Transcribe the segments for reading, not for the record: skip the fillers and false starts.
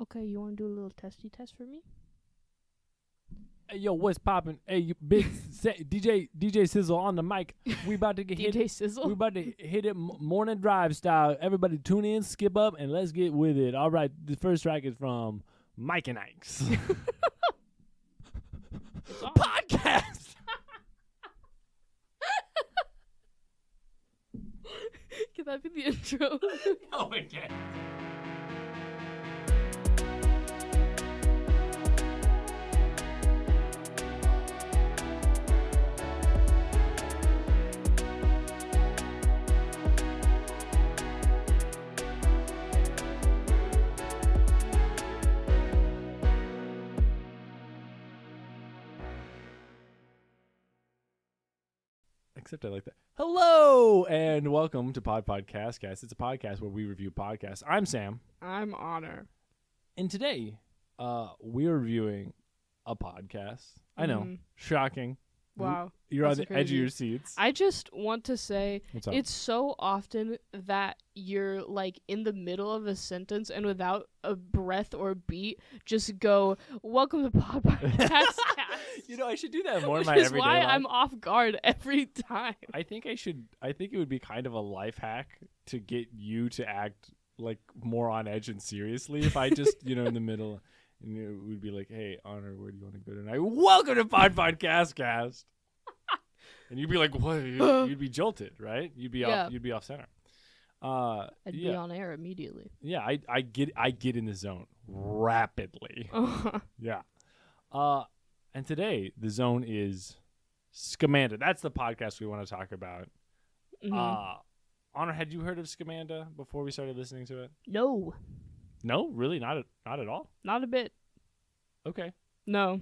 Okay, you want to do a little testy test for me? Hey, yo, what's poppin'? Hey, you big DJ Sizzle on the mic. We about to get hit. DJ Sizzle? We about to hit it morning drive style. Everybody tune in, skip up, and let's get with it. All right, the first track is from Mike and Ike's podcast. Can that be the intro? No, it can't. Except I like that. Hello and welcome to Podpodcastcast. It's a podcast where we review podcasts. I'm Sam. I'm Honor. And today, we're reviewing a podcast. I know, shocking. Wow. You're on that's the edge of crazy. your seats. I just want to say What's up? it's so often that you're like in the middle of a sentence and without a breath or beat, just go, "Welcome to Podpodcast." You know, I should do that more in Which my is everyday why life. I'm off guard every time. I think I should. I think it would be kind of a life hack to get you to act like more on edge and seriously. If I just, in the middle, and it would be like, "Hey, Honor, where do you want to go tonight? Welcome to Podpodcastcast." And you'd be like, "What?" You'd be jolted, right? You'd be off. You'd be off center. I'd be on air immediately. Yeah, I get in the zone rapidly. Yeah. And today the zone is Scamanda. That's the podcast we want to talk about. Honor, had you heard of Scamanda before we started listening to it? No, No, really, not at all. not a bit. Okay. No.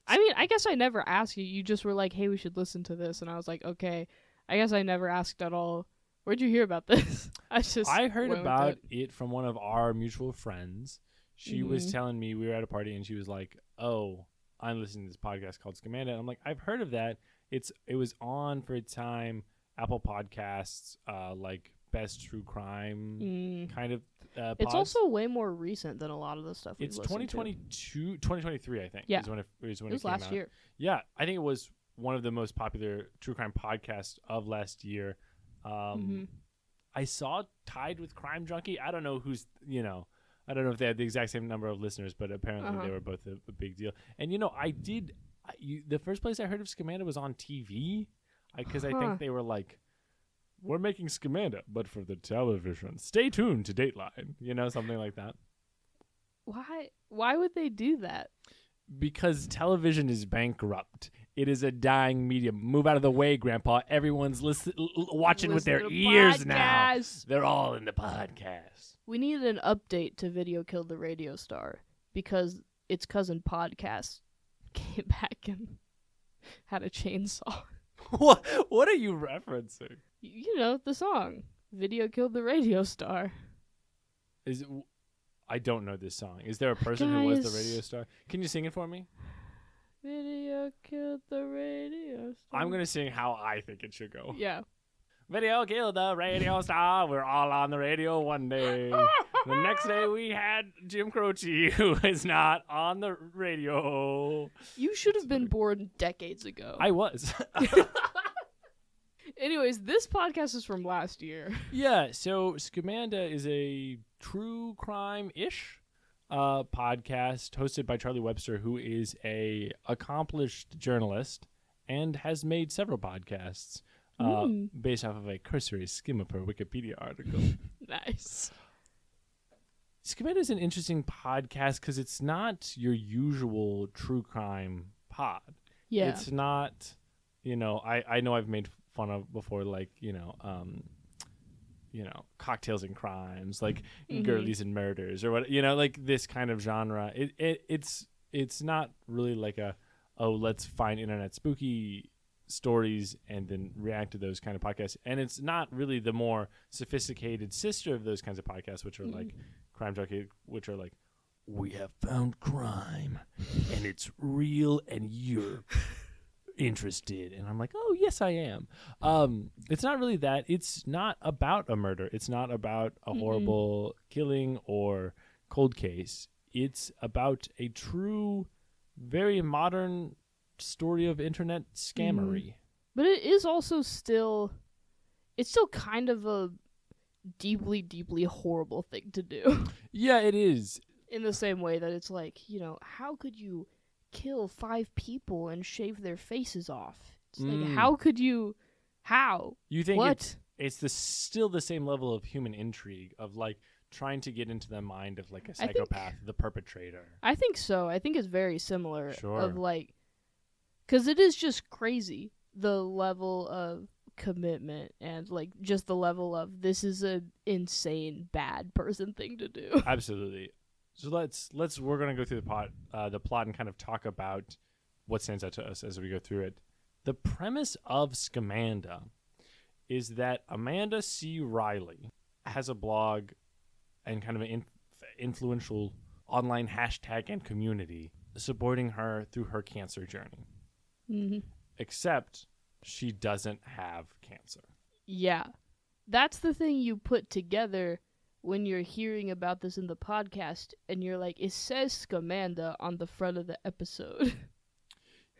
I mean, I guess I never asked you. You just were like, "Hey, we should listen to this," and I was like, "Okay." I guess I never asked at all. Where'd you hear about this? I heard went with about it from one of our mutual friends. She was Mhm. telling me, we were at a party and she was like, "Oh, I'm listening to this podcast called Scamanda." And I'm like, "I've heard of that. It was on for a time, Apple Podcasts, like best true crime kind of It's pods. also way more recent than a lot of the stuff we've It's listened 2022, 2023, I think. Yeah. Is when it to. It came was last out. year. Yeah, I think it was one of the most popular true crime podcasts of last year. I saw it tied with Crime Junkie. I don't know who's, I don't know if they had the exact same number of listeners, but apparently they were both a big deal. And, the first place I heard of Scamanda was on TV because I think they were like, "We're making Scamanda, but for the television. Stay tuned to Dateline," something like that. Why would they do that? Because television is bankrupt. It is a dying medium. Move out of the way, Grandpa. Everyone's watching with their Listen to ears now. podcasts. They're all in the podcast. We needed an update to Video Killed the Radio Star because its cousin Podcast came back and had a chainsaw. What are you referencing? You know, the song. Video Killed the Radio Star. I don't know this song. Is there a person who was the Guys. radio star? Can you sing it for me? Video Killed the Radio Star. I'm going to sing how I think it should go. Yeah. Video killed the radio star. We're all on the radio one day. The next day we had Jim Croce, who is not on the radio. You should have been born decades ago. I was. Anyways, this podcast is from last year. Yeah, so Scamanda is a true crime-ish podcast hosted by Charlie Webster, who is a accomplished journalist and has made several podcasts based off of a cursory skim of her Wikipedia article. Nice. Scamanda is an interesting podcast because it's not your usual true crime pod. Yeah. It's not, I know I've made fun of before, like, cocktails and crimes, like girlies and murders or what, like this kind of genre. It's not really like let's find internet spooky stories and then react to those kind of podcasts. And it's not really the more sophisticated sister of those kinds of podcasts, which are like Crime Junkie, which are like, "We have found crime and it's real and you're interested." And I'm like, "Oh, yes, I am." It's not really that. It's not about a murder. It's not about a horrible killing or cold case. it's about a true, very modern story of internet scammery. But it is also still kind of a deeply, deeply horrible thing to do. Yeah, it is. In the same way that it's like, how could you kill 5 people and shave their faces off? It's like, how could you? How? You think what? It's still the same level of human intrigue of like trying to get into the mind of like a psychopath, the perpetrator. I think so. I think it's very similar. Sure. Of like, because it is just crazy the level of commitment and like just the level of this is a insane bad person thing to do. Absolutely. So we're gonna go through the plot and kind of talk about what stands out to us as we go through it. The premise of Scamanda is that Amanda C. Riley has a blog and kind of an influential online hashtag and community supporting her through her cancer journey. Mm-hmm. Except she doesn't have cancer. Yeah. That's the thing you put together when you're hearing about this in the podcast and you're like, it says Scamanda on the front of the episode.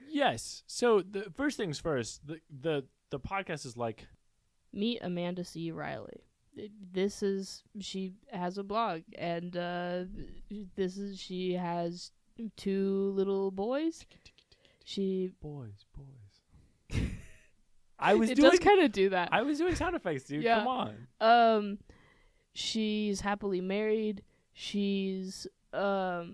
Yes. So the first things first, the podcast is like, meet Amanda C. Riley. She has a blog and she has 2 little boys. Boys. It does kind of do that. I was doing sound effects, dude. Yeah. Come on. She's happily married. She's a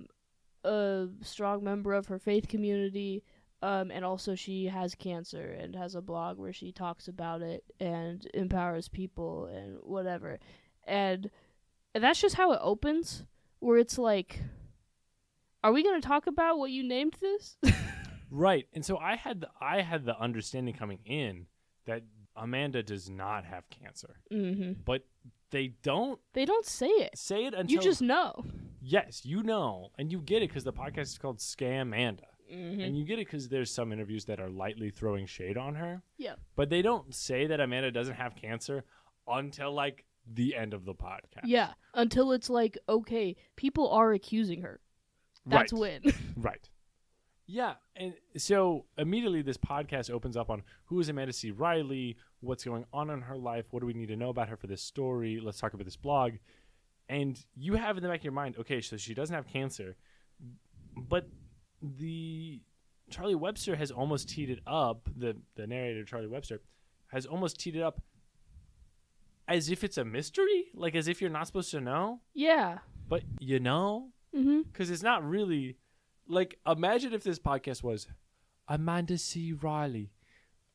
strong member of her faith community. And also she has cancer and has a blog where she talks about it and empowers people and whatever. And that's just how it opens, where it's like, are we going to talk about what you named this? Right. And so I had the understanding coming in that Amanda does not have cancer. Mm-hmm. But they don't say it. Say it until you just know. Yes, you know, and you get it because the podcast is called Scamanda. Mm-hmm. And you get it because there's some interviews that are lightly throwing shade on her. Yeah. But they don't say that Amanda doesn't have cancer until, like, the end of the podcast. Yeah, until it's like, okay, people are accusing her. That's when. Right. Yeah, and so immediately this podcast opens up on who is Amanda C. Riley, what's going on in her life, what do we need to know about her for this story, let's talk about this blog. And you have in the back of your mind, okay, so she doesn't have cancer, but the Charlie Webster has almost teed it up, the narrator Charlie Webster has almost teed it up as if it's a mystery, like as if you're not supposed to know. Yeah. But you know? Because it's not really, like, imagine if this podcast was Amanda C. Riley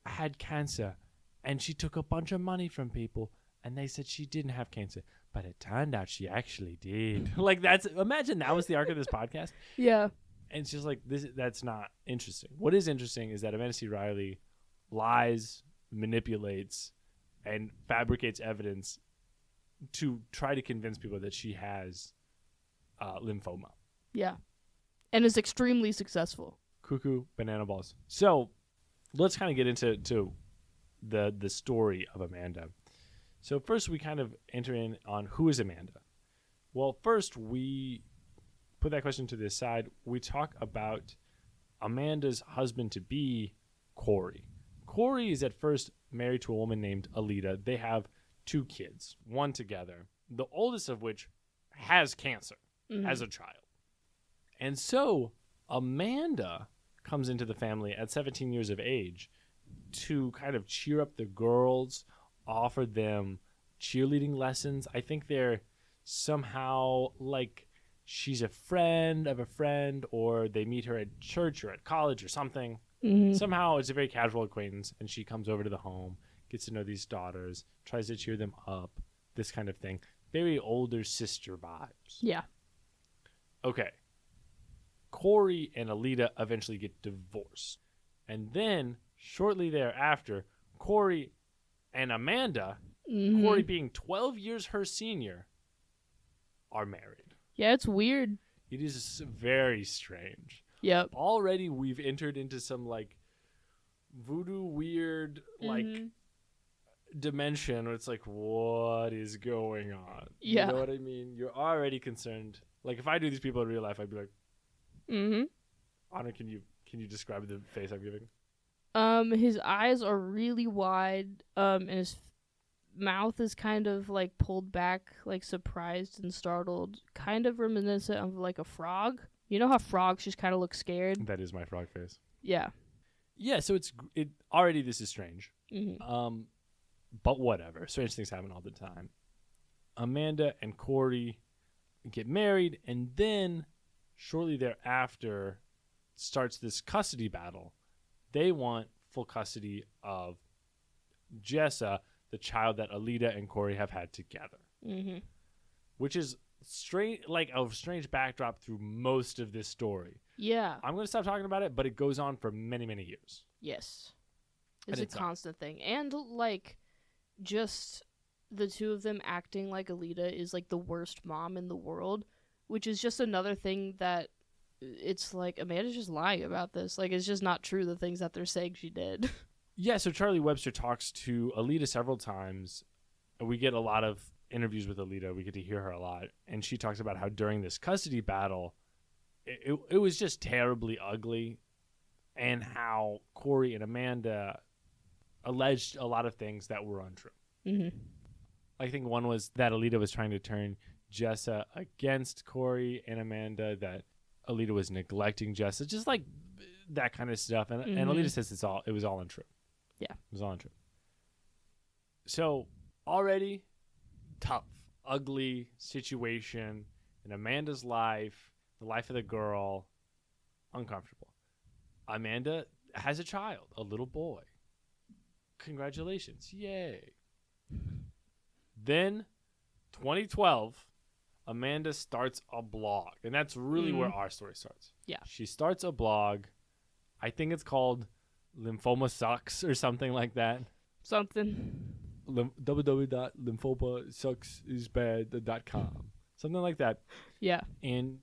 had cancer and she took a bunch of money from people and they said she didn't have cancer, but it turned out she actually did. Like, imagine that was the arc of this podcast. Yeah. And it's just like, that's not interesting. What is interesting is that Amanda C. Riley lies, manipulates, and fabricates evidence to try to convince people that she has lymphoma. Yeah. And is extremely successful. Cuckoo banana balls. So let's kind of get into the story of Amanda. So first we kind of enter in on who is Amanda. Well, first we put that question to the side. We talk about Amanda's husband-to-be, Corey. Corey is at first married to a woman named Alita. They have 2 kids, one together, the oldest of which has cancer as a child. And so Amanda comes into the family at 17 years of age to kind of cheer up the girls, offer them cheerleading lessons. I think they're somehow like she's a friend of a friend, or they meet her at church or at college or something. Somehow it's a very casual acquaintance, and she comes over to the home, gets to know these daughters, tries to cheer them up, this kind of thing. Very older sister vibes. Yeah. Okay. Corey and Alita eventually get divorced. And then, shortly thereafter, Corey and Amanda, Corey being 12 years her senior, are married. Yeah, it's weird. It is very strange. Yep. Already we've entered into some, like, voodoo weird, like, dimension where it's like, what is going on? Yeah. You know what I mean? You're already concerned. Like if I knew these people in real life, I'd be like, Mm-hmm. Honor, can you describe the face I'm giving? His eyes are really wide, and his mouth is kind of like pulled back, like surprised and startled, kind of reminiscent of like a frog. You know how frogs just kind of look scared? That is my frog face. Yeah. Yeah, so it already this is strange. Mm-hmm. But whatever. Strange things happen all the time. Amanda and Corey get married, and then shortly thereafter starts this custody battle. They want full custody of Jessa, the child that Alita and Corey have had together. Mm-hmm. Which is strange, like a strange backdrop through most of this story. Yeah. I'm going to stop talking about it, but it goes on for many, many years. Yes. It's And a constant thing. And, like, just the two of them acting like Alita is, like, the worst mom in the world, which is just another thing that it's like Amanda's just lying about this. Like, it's just not true, the things that they're saying she did. Yeah, so Charlie Webster talks to Alita several times. We get a lot of interviews with Alita. We get to hear her a lot. And she talks about how during this custody battle, it was just terribly ugly, and how Corey and Amanda alleged a lot of things that were untrue. Mm-hmm. I think one was that Alita was trying to turn Jessa against Corey and Amanda, that Alita was neglecting Jessa, just like that kind of stuff. And Alita says it was all untrue. Yeah. It was all untrue. So already tough, ugly situation in Amanda's life, the life of the girl, uncomfortable. Amanda has a child, a little boy. Congratulations. Yay. Then 2012, Amanda starts a blog, and that's really where our story starts. Yeah. She starts a blog. I think it's called Lymphoma Sucks or something like that. Something. www.lymphomasucksisbad.com. Something like that. Yeah. And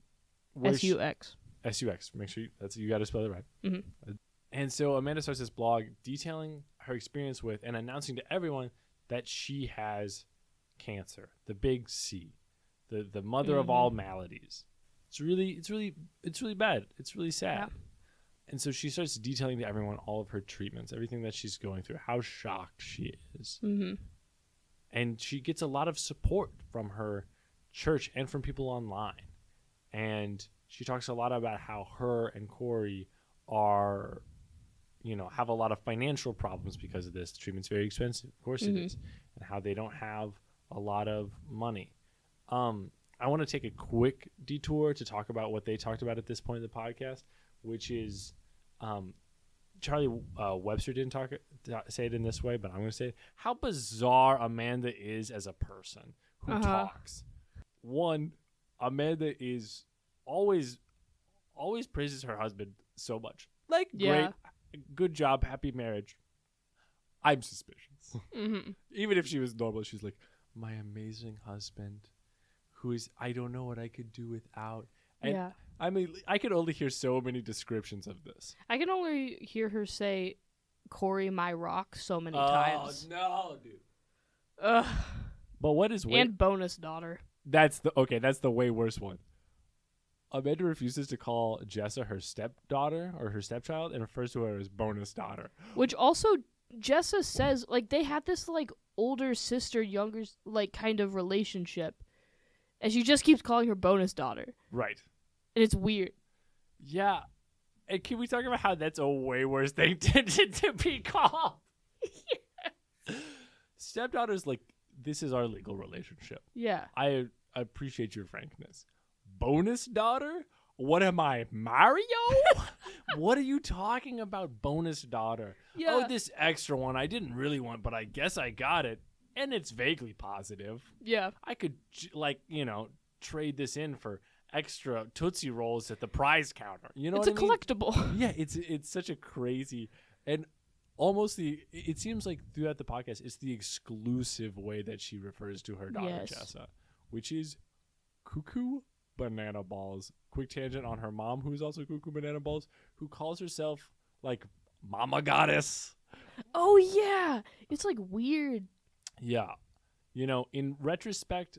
SUX. SUX. Make sure you got to spell it right. Mm-hmm. And so Amanda starts this blog detailing her experience with and announcing to everyone that she has cancer, the big C, the mother of all maladies. It's really bad. It's really sad. Yeah. And so she starts detailing to everyone all of her treatments, everything that she's going through, how shocked she is. Mm-hmm. And she gets a lot of support from her church and from people online. And she talks a lot about how her and Corey are, have a lot of financial problems because of this. The treatment's very expensive. Of course it is. And how they don't have a lot of money. I want to take a quick detour to talk about what they talked about at this point in the podcast, which is Charlie Webster didn't say it in this way, but I'm going to say it. How bizarre Amanda is as a person who talks. One, Amanda is always praises her husband so much. Like, great, good job, happy marriage. I'm suspicious. Mm-hmm. Even if she was normal, she's like, my amazing husband, who is, I don't know what I could do without. And I mean, I can only hear so many descriptions of this. I can only hear her say, Corey, my rock, so many times. Oh, no, dude. Ugh. But what is... And bonus daughter. That's the way worse one. Amanda refuses to call Jessa her stepdaughter or her stepchild and refers to her as bonus daughter. Which also, Jessa says, like, they had this, like, older sister, younger, like, kind of relationship. And she just keeps calling her bonus daughter. Right. And it's weird. Yeah. And can we talk about how that's a way worse thing to be called? Stepdaughter's like, this is our legal relationship. Yeah. I appreciate your frankness. Bonus daughter? What am I, Mario? What are you talking about, bonus daughter? Yeah. Oh, this extra one I didn't really want, but I guess I got it. And it's vaguely positive. Yeah. I could, trade this in for extra Tootsie Rolls at the prize counter. You know it's what I mean? It's a collectible. Yeah, it's such a crazy and almost it seems like throughout the podcast it's the exclusive way that she refers to her daughter Jessa, which is Cuckoo Banana Balls. Quick tangent on her mom, who's also Cuckoo Banana Balls, who calls herself like Mama Goddess. Oh yeah, it's like weird. Yeah, in retrospect,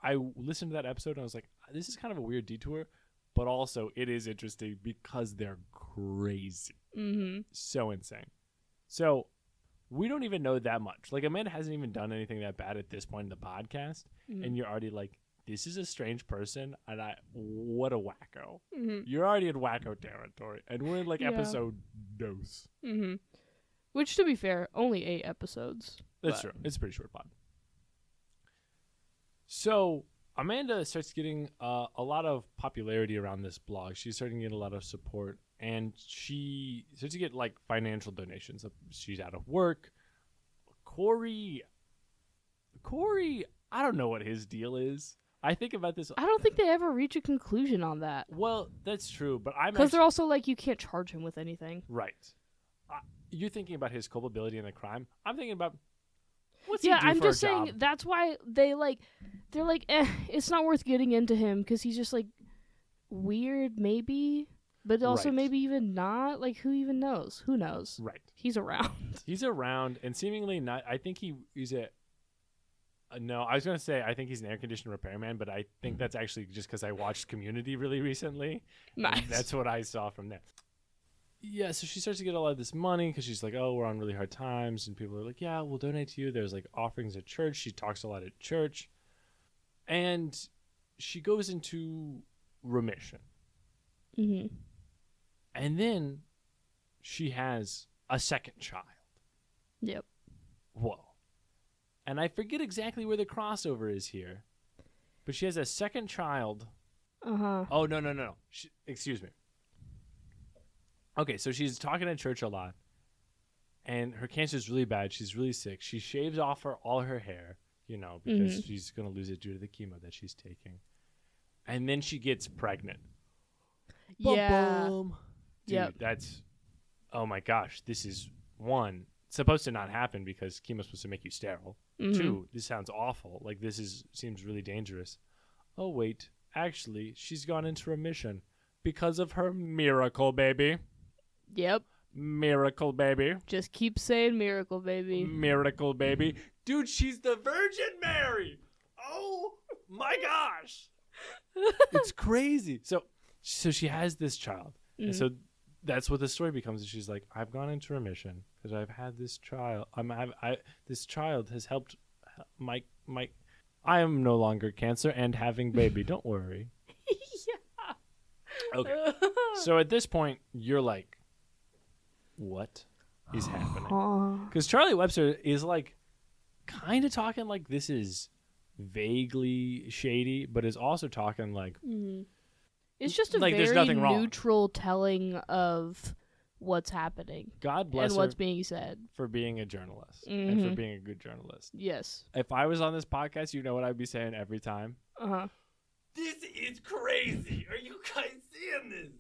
I listened to that episode and I was like, this is kind of a weird detour, but also it is interesting because they're crazy. Mm-hmm. So insane. So we don't even know that much. Like, Amanda hasn't even done anything that bad at this point in the podcast. Mm-hmm. And you're already like, this is a strange person. And what a wacko. Mm-hmm. You're already in wacko territory. And we're in like episode dose. Mm-hmm. Which, to be fair, only 8 episodes. That's true. It's a pretty short pod. So Amanda starts getting a lot of popularity around this blog. She's starting to get a lot of support. And she starts to get like financial donations. She's out of work. Corey, I don't know what his deal is. I think about this. I don't think they ever reach a conclusion on that. Well, that's true, but because they're also like, you can't charge him with anything. Right. You're thinking about his culpability in the crime. I'm thinking about what's he do I'm for just a saying job? that's why they're like, it's not worth getting into him because he's just like weird, maybe. But also Right. maybe even not. Like, who even knows? Who knows? Right. He's around. He's around and seemingly not. I think he's a. No, I was going to say I think he's an air conditioner repairman, but I think that's actually just because I watched Community really recently. Nice. That's what I saw from there. Yeah, so she starts to get a lot of this money because she's like, oh, we're on really hard times. And people are like, yeah, we'll donate to you. There's like offerings at church. She talks a lot at church. And she goes into remission. Mm-hmm. And then she has a second child. Yep. Whoa. And I forget exactly where the crossover is here. But she has a second child. Uh-huh. Oh, no. Excuse me. Okay, so she's talking at church a lot. And her cancer is really bad. She's really sick. She shaves off all her hair, because she's going to lose it due to the chemo that she's taking. And then she gets pregnant. Yeah. Boom. Dude, Yep. that's, oh my gosh, this is, one, supposed to not happen because chemo's supposed to make you sterile. Mm-hmm. 2, this sounds awful. Like, seems really dangerous. Oh, wait, actually, she's gone into remission because of her miracle baby. Yep. Miracle baby. Just keep saying miracle baby. Miracle baby. Dude, she's the Virgin Mary. Oh my gosh. It's crazy. So she has this child. And so that's what the story becomes. She's like, I've gone into remission because I've had this child. This child has helped my. I am no longer cancer and having baby. Don't worry. Yeah. Okay. So at this point, you're like, what is happening? Because Charlie Webster is like, kind of talking like this is vaguely shady, but is also talking like. It's just a like, there's very nothing wrong. neutral telling of what's happening. God bless and her what's being said. for being a journalist and for being a good journalist. Yes. If I was on this podcast, you know what I'd be saying every time? Uh-huh. This is crazy. Are you guys seeing this?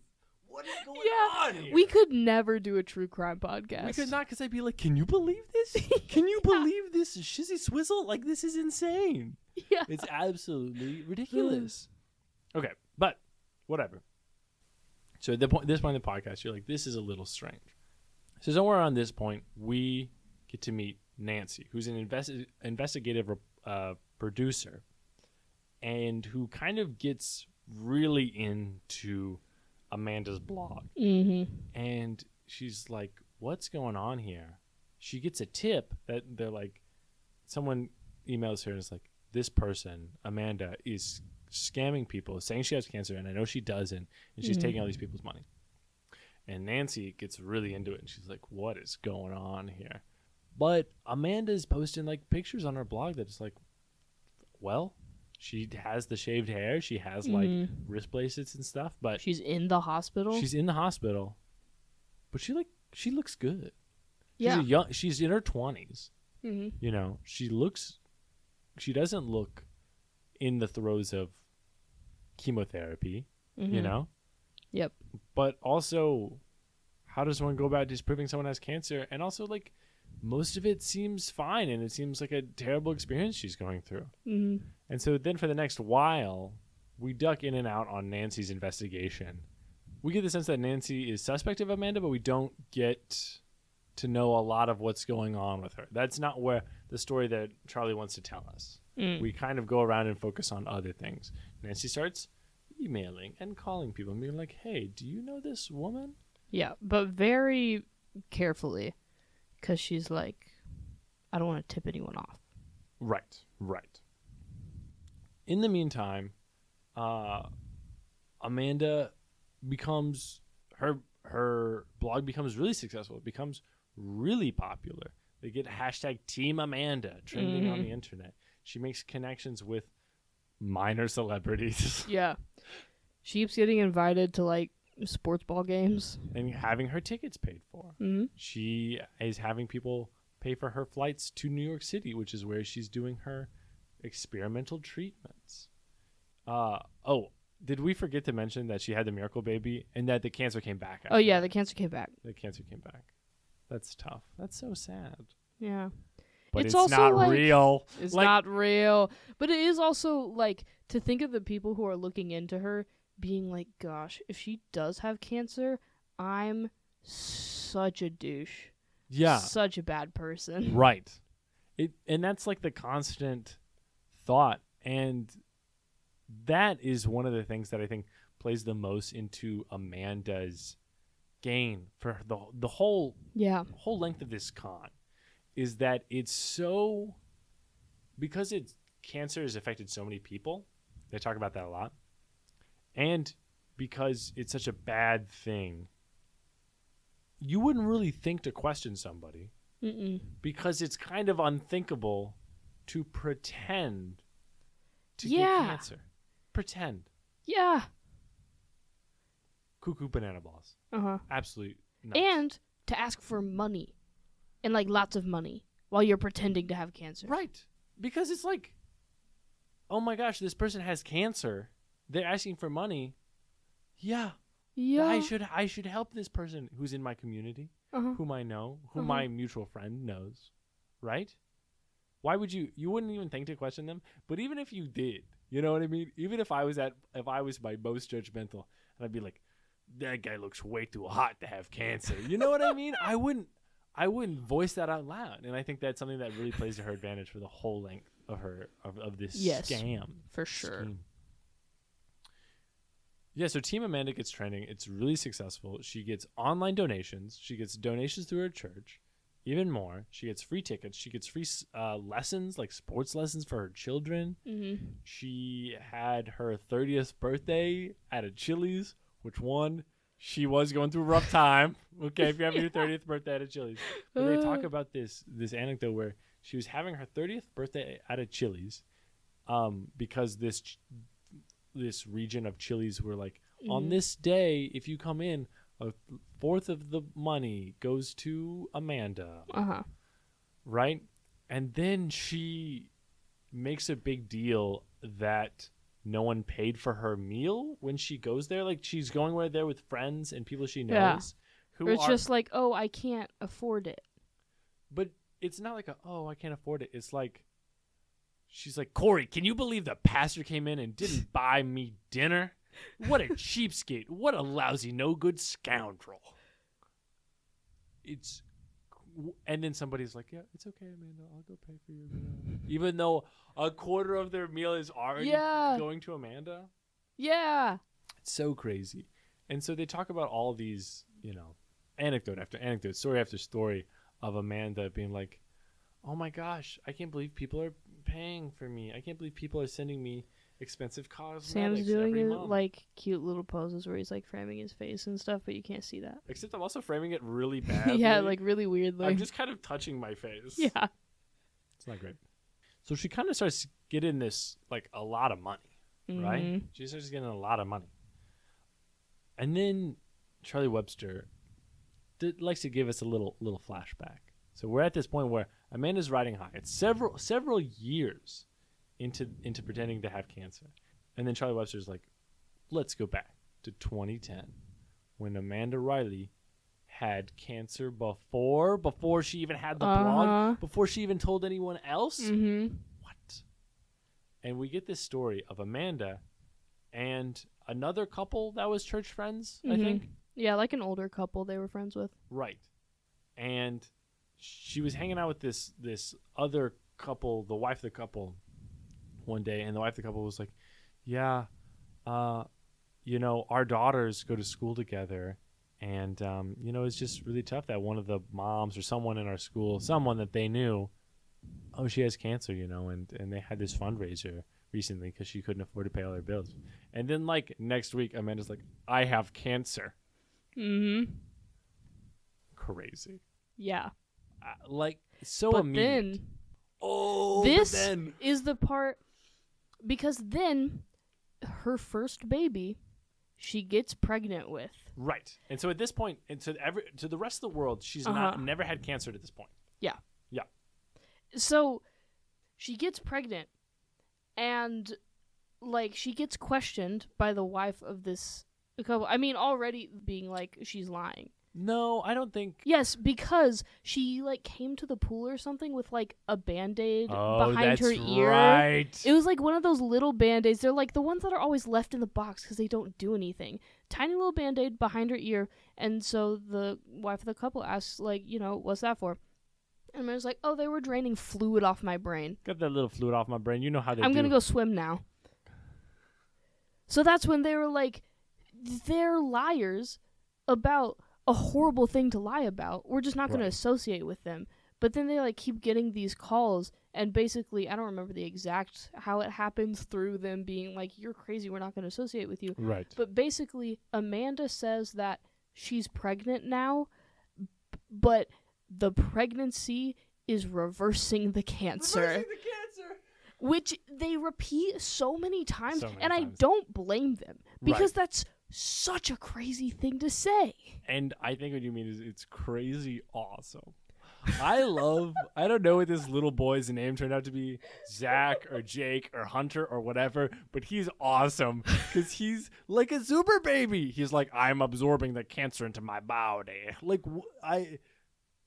What is going on here? We could never do a true crime podcast. We could not, because I'd be like, can you believe this? Can you believe this? Shizzy Swizzle? Like, this is insane. Yeah. It's absolutely ridiculous. Okay, but whatever. So at this point in the podcast, you're like, this is a little strange. So somewhere on this point, we get to meet Nancy, who's an investigative producer, and who kind of gets really into Amanda's blog. And she's like, what's going on here? She gets a tip that they're like, someone emails her and is like, this person, Amanda, is scamming people, saying she has cancer, and I know she doesn't, and she's taking all these people's money. And Nancy gets really into it, and she's like, what is going on here? But Amanda's posting like pictures on her blog that's like, well, she has the shaved hair, she has like wrist bracelets and stuff, but she's in the hospital. She's in the hospital, but she looks good. Yeah. She's in her 20s. She doesn't look in the throes of chemotherapy, Yep. But also, how does one go about disproving someone has cancer? And also, like, most of it seems fine, and it seems like a terrible experience she's going through. And so then for the next while, we duck in and out on Nancy's investigation. We get the sense that Nancy is suspect of Amanda, but we don't get to know a lot of what's going on with her. That's not where the story that Charlie wants to tell us. We kind of go around and focus on other things. Nancy starts emailing and calling people and being like, hey, do you know this woman? Yeah, but very carefully, because she's like, I don't want to tip anyone off. Right. In the meantime, Amanda becomes her blog becomes really successful. It becomes really popular. They get hashtag Team Amanda trending on the internet. She makes connections with minor celebrities. Yeah. She keeps getting invited to, like, sports ball games. And having her tickets paid for. Mm-hmm. She is having people pay for her flights to New York City, which is where she's doing her experimental treatments. Did we forget to mention that she had the miracle baby and that the cancer came back? Oh, yeah, the cancer came back. The cancer came back. That's tough. That's so sad. Yeah. But it's also not like, real. It's not real. But it is also, like, to think of the people who are looking into her being like, gosh, if she does have cancer, I'm such a douche. Yeah. Such a bad person. Right. And that's like the constant thought. And that is one of the things that I think plays the most into Amanda's gain for the whole length of this con, is that it's so, because cancer has affected so many people. They talk about that a lot. And because it's such a bad thing, you wouldn't really think to question somebody. Mm-mm. Because it's kind of unthinkable to pretend to get cancer. Pretend. Yeah. Cuckoo banana balls. Uh-huh. Absolutely nuts. And to ask for money. And, like, lots of money while you're pretending to have cancer. Right. Because it's like, oh my gosh, this person has cancer. They're asking for money. Yeah. Yeah. I should help this person who's in my community, whom I know, who my mutual friend knows. Right? Why would you wouldn't even think to question them? But even if you did, you know what I mean? Even if I was my most judgmental, and I'd be like, that guy looks way too hot to have cancer. You know what I mean? I wouldn't voice that out loud. And I think that's something that really plays to her advantage for the whole length of this scam. For sure. Scheme. Yeah, so Team Amanda gets trending. It's really successful. She gets online donations. She gets donations through her church. Even more. She gets free tickets. She gets free lessons, like sports lessons for her children. Mm-hmm. She had her 30th birthday at a Chili's, which she was going through a rough time. Okay, if you're having your 30th birthday at a Chili's. But they talk about this anecdote where she was having her 30th birthday at a Chili's because this region of Chili's were like, on this day, if you come in, a fourth of the money goes to Amanda. Uh-huh. Right? And then she makes a big deal that no one paid for her meal when she goes there. Like, she's going there with friends and people she knows. Who or it's just like, oh, I can't afford it. But it's not like I can't afford it. It's like, she's like, Corey, can you believe the pastor came in and didn't buy me dinner? What a cheapskate. What a lousy, no good scoundrel. And then somebody's like, yeah, it's okay, Amanda. I'll go pay for your meal. Even though a quarter of their meal is already going to Amanda. Yeah. It's so crazy. And so they talk about all these, anecdote after anecdote, story after story of Amanda being like, oh my gosh, I can't believe people are paying for me. I can't believe people are sending me expensive cosmetics. Sam's doing every it month. like cute little poses where he's like framing his face and stuff, but you can't see that. Except I'm also framing it really badly. Yeah, like really weirdly. I'm just kind of touching my face. Yeah. It's not great. So she kind of starts getting this, like, a lot of money, right? She starts getting a lot of money. And then Charlie Webster likes to give us a little flashback. So we're at this point where Amanda's riding high. It's several years into pretending to have cancer. And then Charlie Webster's like, let's go back to 2010 when Amanda Riley had cancer before she even had the blog, before she even told anyone else. What? And we get this story of Amanda and another couple that was church friends, I think. Yeah, like an older couple they were friends with. Right. And she was hanging out with this other couple, the wife of the couple, one day, and the wife of the couple was like, yeah, our daughters go to school together. And, it's just really tough that one of the moms or someone in our school, someone that they knew, oh, she has cancer, and they had this fundraiser recently because she couldn't afford to pay all her bills. And then, next week, Amanda's like, I have cancer. Mm-hmm. Crazy. Yeah. So but immediate. This but then is the part, because then her first baby she gets pregnant with. Right. And so at this point, and to the rest of the world, she's never had cancer at this point. Yeah. Yeah. So she gets pregnant, and she gets questioned by the wife of this couple. I mean, already being she's lying. No, I don't think. Yes, because she came to the pool or something with a Band-Aid behind her ear. Right. It was one of those little Band-Aids. They're the ones that are always left in the box because they don't do anything. Tiny little Band-Aid behind her ear. And so the wife of the couple asks, what's that for? And I was like, oh, they were draining fluid off my brain. Got that little fluid off my brain. You know how they I'm going to go swim now. So that's when they were they're liars about a horrible thing to lie about. We're just not going to associate with them. But then they keep getting these calls, and basically, I don't remember the exact how it happens through them being you're crazy, we're not going to associate with you. Right. But basically, Amanda says that she's pregnant now, but the pregnancy is reversing the cancer. Reversing the cancer! Which they repeat so many times, and I times. don't blame them, because that's such a crazy thing to say. And I think what you mean is it's crazy awesome. I don't know what this little boy's name turned out to be, Zach or Jake or Hunter or whatever, but he's awesome because he's like a super baby. He's like, I'm absorbing the cancer into my body.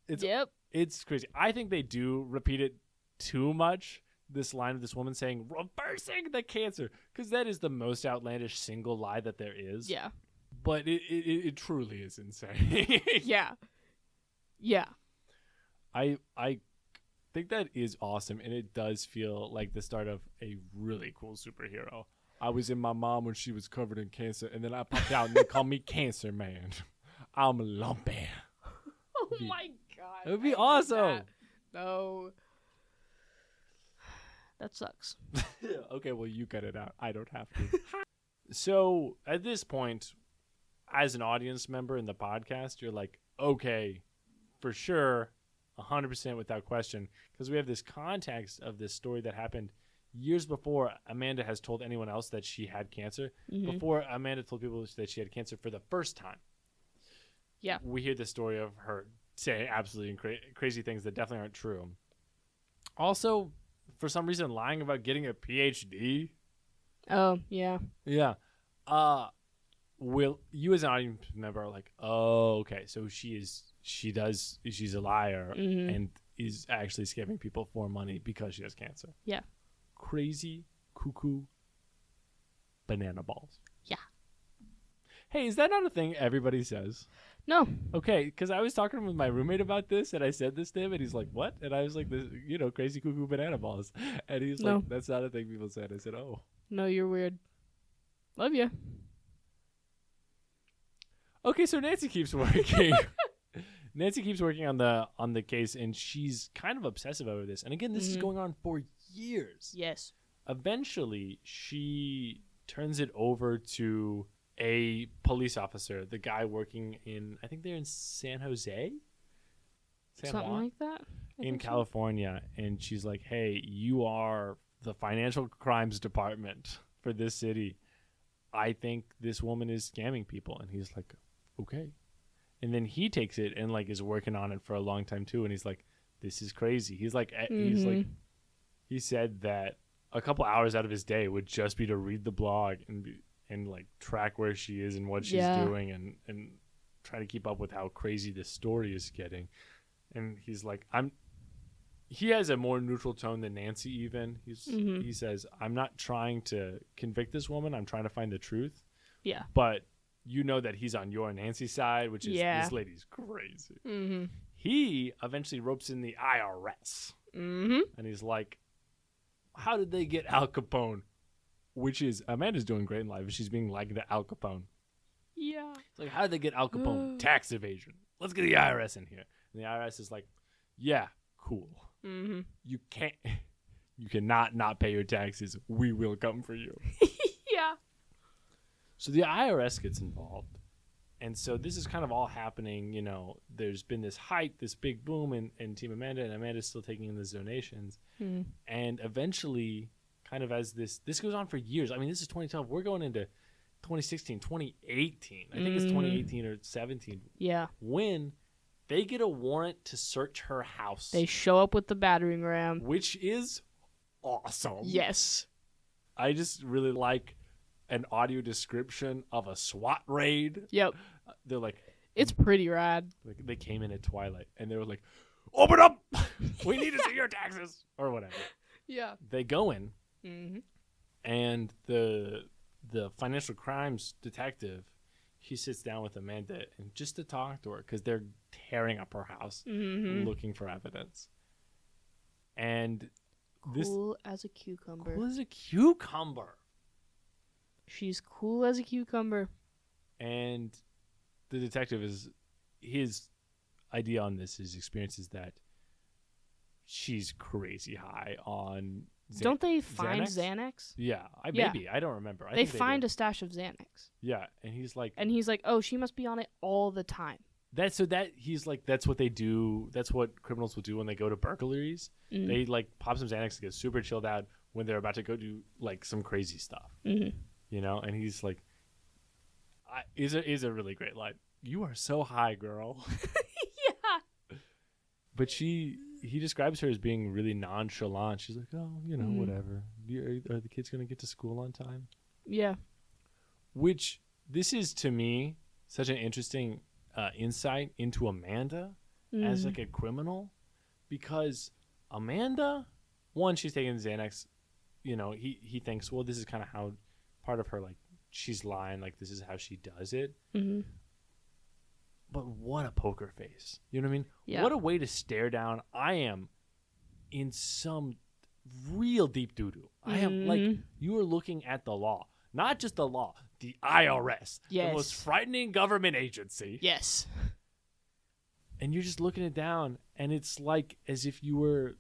It's crazy. I think they do repeat it too much. This line of this woman saying reversing the cancer, because that is the most outlandish single lie that there is. Yeah. But it truly is insane. Yeah. I think that is awesome, and it does feel like the start of a really cool superhero. I was in my mom when she was covered in cancer, and then I popped out and they called me Cancer Man. I'm lumpy. Oh my God. It would be awesome. No. That sucks. Okay, well, you cut it out. I don't have to. So at this point, as an audience member in the podcast, you're like, okay, for sure, 100% without question, because we have this context of this story that happened years before Amanda has told anyone else that she had cancer, before Amanda told people that she had cancer for the first time. Yeah. We hear the story of her saying absolutely crazy things that definitely aren't true. Also, for some reason, lying about getting a PhD. Oh, yeah. Yeah. Will you as an audience member are like, oh, okay, so she's a liar and is actually scamming people for money because she has cancer. Yeah. Crazy, cuckoo, banana balls. Yeah. Hey, is that not a thing everybody says? No. Okay, because I was talking with my roommate about this, and I said this to him, and he's like, what? And I was like, this, crazy cuckoo banana balls. And he's like, that's not a thing people said. I said, oh. No, you're weird. Love you. Okay, so Nancy keeps working. Nancy keeps working on the case, and she's kind of obsessive over this. And again, this is going on for years. Yes. Eventually, she turns it over to a police officer, the guy working in, I think they're in San Jose? Something like that? In California. And she's like, hey, you are the financial crimes department for this city. I think this woman is scamming people. And he's like, okay. And then he takes it and is working on it for a long time too. And he's like, this is crazy. He's like, he said that a couple hours out of his day would just be to read the blog and track where she is and what she's doing and try to keep up with how crazy this story is getting. And he's like, he has a more neutral tone than Nancy even. He says, I'm not trying to convict this woman. I'm trying to find the truth. Yeah. But you know that he's on your Nancy side, which is this lady's crazy. Mm-hmm. He eventually ropes in the IRS. Mm-hmm. And he's like, how did they get Al Capone? which is Amanda's doing great in life. She's being like the Al Capone. Yeah. It's like, how did they get Al Capone? Tax evasion. Let's get the IRS in here. And the IRS is like, yeah, cool. Mm-hmm. You cannot not pay your taxes. We will come for you. Yeah. So the IRS gets involved. And so this is kind of all happening, you know, there's been this hype, this big boom in Team Amanda, and Amanda's still taking in the donations. And eventually, kind of as this goes on for years. I mean, this is 2012. We're going into 2016, 2018. I think it's 2018 or 17. Yeah. When they get a warrant to search her house. They show up with the battering ram. Which is awesome. Yes. I just really like an audio description of a SWAT raid. Yep. They're like, it's pretty rad. Like they came in at twilight and they were like, open up! We need to see your taxes or whatever. Yeah. They go in, and the financial crimes detective, he sits down with Amanda and just to talk to her because they're tearing up her house looking for evidence. And cool as a cucumber. Cool as a cucumber. She's cool as a cucumber. And the detective his idea on this, his experience is that she's crazy high on Don't they find Xanax? Yeah, maybe. I don't remember. They find a stash of Xanax. Yeah, and he's like, oh, she must be on it all the time. That's what they do. That's what criminals will do when they go to burglaries. They like pop some Xanax to get super chilled out when they're about to go do like some crazy stuff. You know, and he's like, is a really great line. You are so high, girl. Yeah. But he describes her as being really nonchalant. She's like, oh, you know, whatever. Are the kids going to get to school on time? Yeah. Which, this is, to me, such an interesting insight into Amanda as, like, a criminal. Because Amanda, one, she's taking Xanax. You know, he thinks, well, this is kind of how part of her, like, she's lying. Like, this is how she does it. But what a poker face. You know what I mean? Yeah. What a way to stare down. I am in some real deep doo-doo. I am like, you are looking at the law. Not just the law, the IRS. Yes. The most frightening government agency. Yes. And you're just looking it down, and it's like as if you were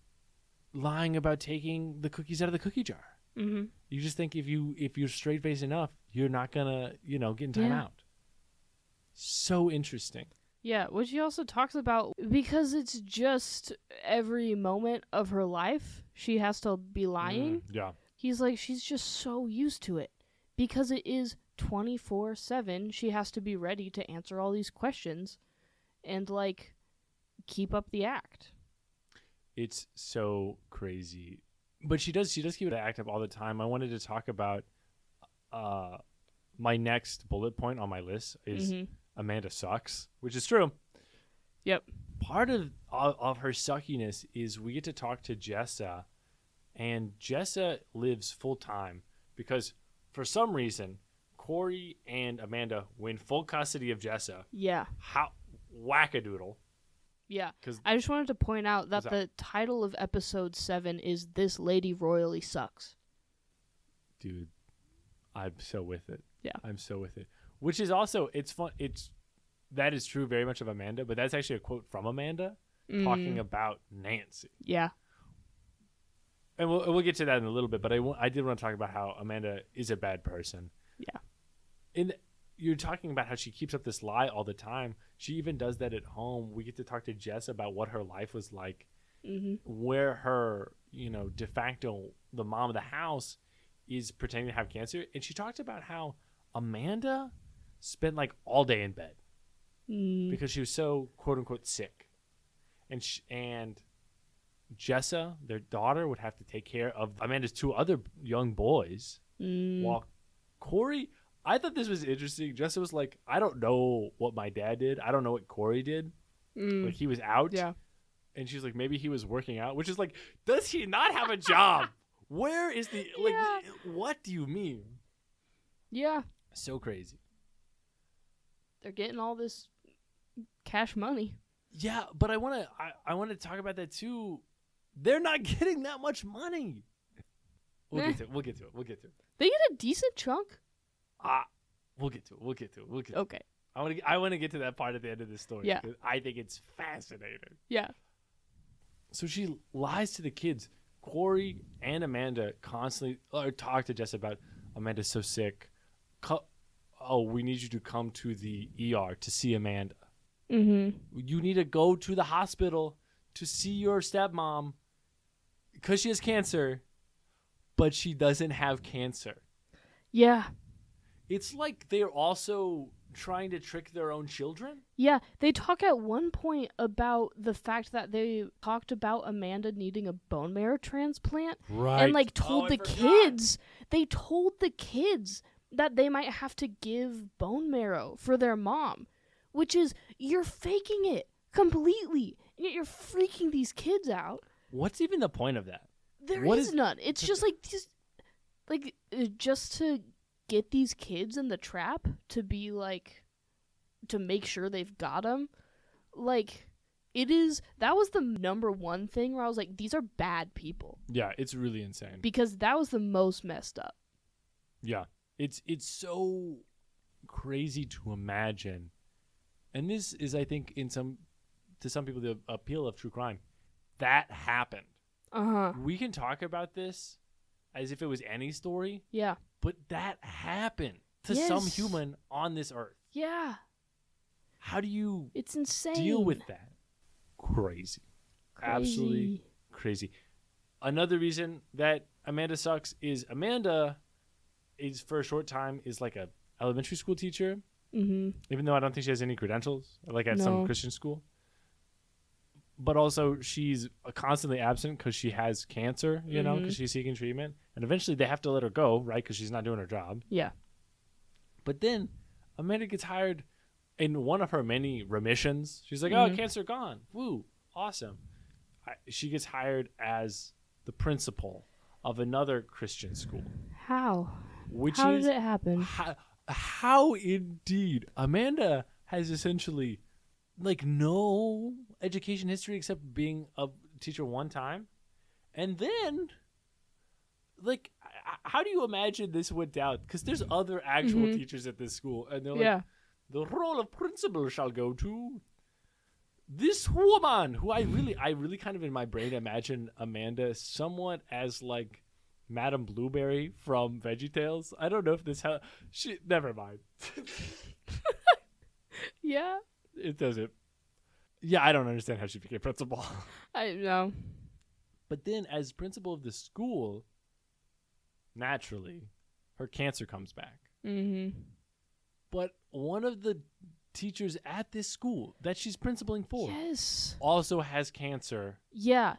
lying about taking the cookies out of the cookie jar. You just think if you're straight-faced enough, you're not going to, you know, get in time out. So interesting. Yeah, which he also talks about, because it's just every moment of her life she has to be lying. Yeah. He's like, she's just so used to it. Because it is 24/7, she has to be ready to answer all these questions and, like, keep up the act. It's so crazy. But she does keep it active all the time. I wanted to talk about my next bullet point on my list is Amanda sucks, which is true. Yep. Part of her suckiness is we get to talk to Jessa, and Jessa lives full time because for some reason Corey and Amanda win full custody of Jessa. Yeah. How wackadoodle. Yeah. I just wanted to point out that the title of episode 7 is "This Lady Royally Sucks." Dude, I'm so with it. Yeah. I'm so with it. Which is also, it's fun. That is true very much of Amanda, but that's actually a quote from Amanda talking about Nancy. Yeah. And we'll get to that in a little bit, but I did want to talk about how Amanda is a bad person. Yeah. You're talking about how she keeps up this lie all the time. She even does that at home. We get to talk to Jess about what her life was like, where her, you know, de facto, the mom of the house is pretending to have cancer. And she talked about how Amanda spent like all day in bed because she was so quote unquote sick, and Jessa, their daughter, would have to take care of Amanda's 2 other young boys, while Corey. I thought this was interesting. Jessa was like, I don't know what my dad did. I don't know what Corey did. Like he was out. Yeah. And she's like, maybe he was working out, which is like, does he not have a job? Where is the like? Yeah. What do you mean? Yeah. So crazy. They're getting all this cash money. Yeah, but I want to talk about that too. They're not getting that much money. We'll get to it. They get a decent chunk. We'll get to it. Okay. I want to get to that part at the end of this story. Yeah. Because I think it's fascinating. Yeah. So she lies to the kids. Corey and Amanda constantly talk to Jess about Amanda's so sick. We need you to come to the ER to see Amanda. Mm-hmm. You need to go to the hospital to see your stepmom because she has cancer, but she doesn't have cancer. Yeah. It's like they're also trying to trick their own children. Yeah, they talk at one point about the fact that they talked about Amanda needing a bone marrow transplant. Right. And like told the kids that they might have to give bone marrow for their mom, which is, you're faking it completely. And yet you're freaking these kids out. What's even the point of that? There is none. It's just just to get these kids in the trap to be like, to make sure they've got them. Like, that was the number one thing where I was like, these are bad people. Yeah, it's really insane. Because that was the most messed up. Yeah, it's so crazy to imagine. And this is, I think, to some people, the appeal of true crime. That happened. Uh-huh. We can talk about this as if it was any story. Yeah. But that happened to some human on this earth. Yeah. How do you It's insane. deal with that? Crazy. Absolutely crazy. Another reason that Amanda sucks is Amanda is, for a short time, is like a elementary school teacher. Mm-hmm. Even though I don't think she has any credentials, like at some Christian school. But also, she's constantly absent because she has cancer, you know, because she's seeking treatment. And eventually they have to let her go, right, because she's not doing her job. Yeah. But then Amanda gets hired in one of her many remissions. She's like, oh, cancer gone. Woo, awesome. She gets hired as the principal of another Christian school. How? How did it happen? How indeed. Amanda has essentially like no education history except being a teacher one time. And then, like, how do you imagine this went down? Because there's other actual teachers at this school. And they're like, the role of principal shall go to this woman, who I really kind of in my brain imagine Amanda somewhat as like Madame Blueberry from VeggieTales. I don't know if this never mind. Yeah. It doesn't. Yeah, I don't understand how she became principal. I know. But then as principal of the school, naturally, her cancer comes back. Mm-hmm. But one of the teachers at this school that she's principaling for also has cancer. Yeah.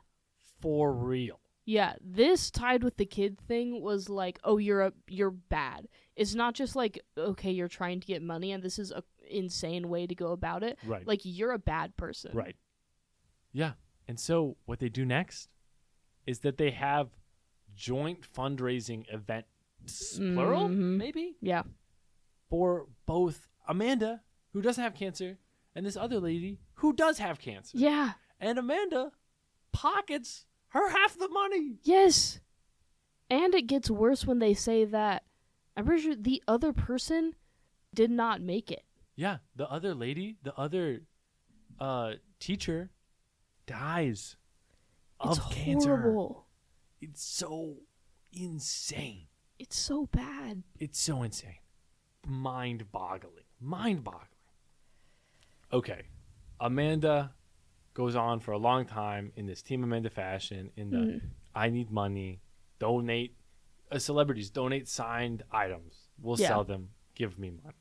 For real. Yeah, this tied with the kid thing was like, oh, you're bad. It's not just like, okay, you're trying to get money and this is a insane way to go about it. Right. Like, you're a bad person. Right. Yeah. And so what they do next is that they have joint fundraising events, plural, maybe? Yeah. For both Amanda, who doesn't have cancer, and this other lady who does have cancer. Yeah. And Amanda pockets her half the money. Yes. And it gets worse when they say that, I'm pretty sure the other person did not make it. Yeah, the other lady, the other teacher dies of cancer. Horrible. It's so insane. It's so bad. It's so insane. Mind-boggling. Okay. Amanda goes on for a long time in this Team Amanda fashion, in the I need money, donate, celebrities donate signed items. We'll sell them. Give me money.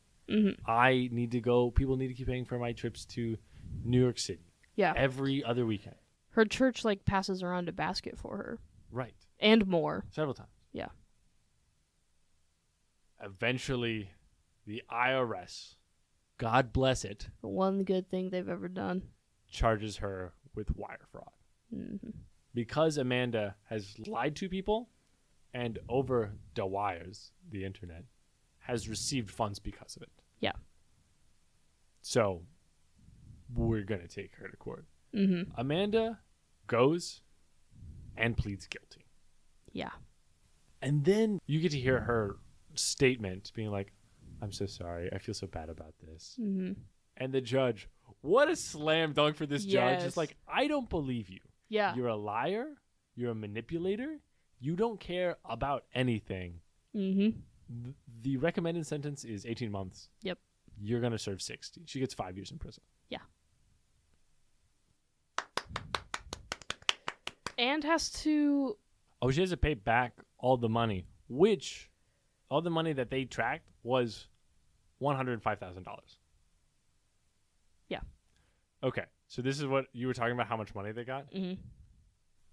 I need to go. People need to keep paying for my trips to New York City. Yeah. Every other weekend. Her church like passes around a basket for her. Right. And more. Several times. Yeah. Eventually, the IRS, God bless it, The one good thing they've ever done. charges her with wire fraud. Because Amanda has lied to people and over the wires, the internet, has received funds because of it. Yeah. So we're going to take her to court. Amanda goes and pleads guilty. Yeah. And then you get to hear her statement being like, I'm so sorry. I feel so bad about this. Mm-hmm. And the judge, what a slam dunk for this judge. It's like, I don't believe you. Yeah. You're a liar. You're a manipulator. You don't care about anything. Mm-hmm. The recommended sentence is 18 months. Yep. You're going to serve 60. She gets 5 years in prison. Yeah. And has to... Oh, she has to pay back all the money, which all the money that they tracked was $105,000. Yeah. Okay. So this is what you were talking about, how much money they got? Mm-hmm.